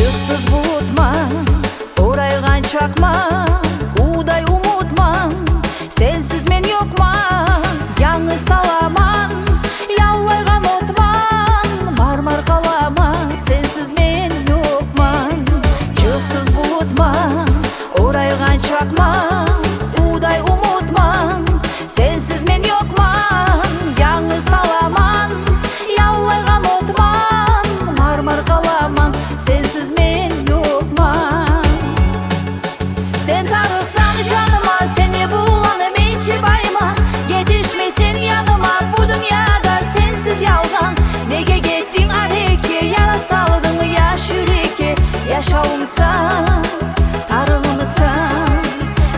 Çılsız bulutma, oraygan çakma, uday umutman, sensiz men yokman, yalnız kalaman, yalvargan otman, marmar kalaman, sensiz men yokman. Çılsız bulutma, oraygan çakma, uday umutman, sensiz men yokman, yalnız kalaman, yalvargan otman, marmar kalaman, sensiz men yokman. Sen tarıksan canıma, seni bulanım içi bayma, yetişmesin yanıma bu dünyada sensiz yalgan. Nege gittin areke, yara saldın yaş yüreğe, yaşağımsan tarığımsan.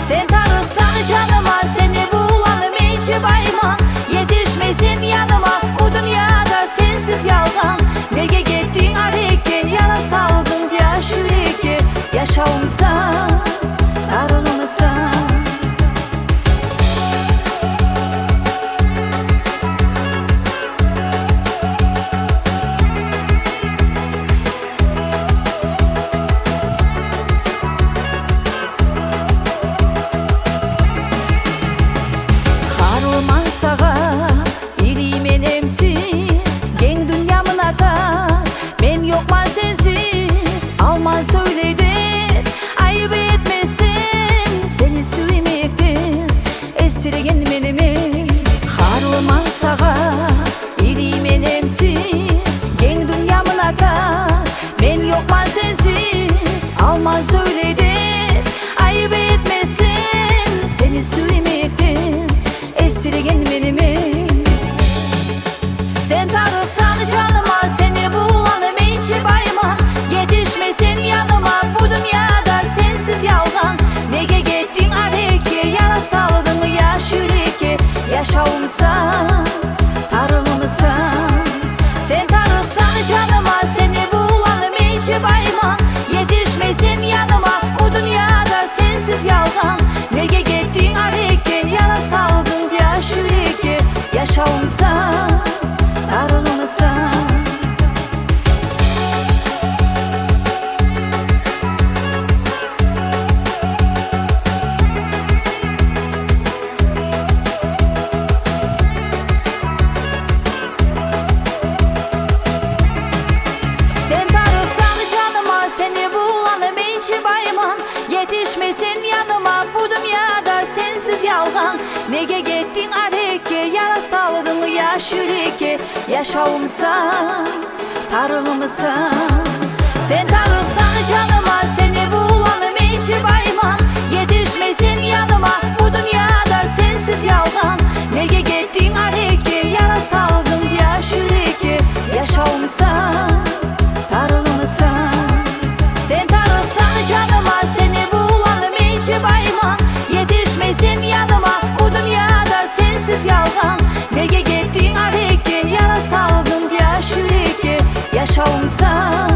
Sen tarıksan canıma, seni bulanım içi bayma, yetişmesin yanıma bu dünyada sensiz yalgan. Nege gittin areke, yara saldın yaş yüreğe, yaşağımsan tarığımsan. Harılman sağa, irimen emsiz, gen dünyamın ata, men yokman sensiz, alman söyledi, ayıp etmesin, seni sürmektir, esirgen menimi. Harılman sağa, irimen emsiz, gen dünyamın ata, men yokman sensiz, alman söyledi, ayıp etmesin, seni sürmektir, esirgen menimi. Sen tarıksan canıma, seni bulanım içi bayma, yetişmesin yanıma bu dünyada sensiz yalgan. Nege gittin areke, yara saldın yaş yüreğe, yaşağımsan tarığımsan. Sen tarıksan canıma, seni bulanım içi bayma, yetişmesin yanıma bu dünyada sensiz yalgan. Nege gittin areke, yara saldın yaş yüreğe, yaşağımsan tarığımsan. Sen tarıksan canıma, seni bulanım içi bayman, yetişmesin yanıma bu dünyada sensiz yalgan. Nege gittin areke, yara saldın yaş yüreğe, yaşağımsan tarığımsan. Sen tarıksan canıma, seni bulanım içi bayman, yetişmesin yanıma bu dünyada sensiz yalgan. Nege gittin areke, yara saldın yaş yüreğe, yaşağımsan tarığımsan. Sen tarıksan canıma, seni bulanım içi bayman, yetişmesin yanıma bu dünyada sensiz yalgan. Nege gittin areke, yara saldın yaş yüreğe, yaşağımsan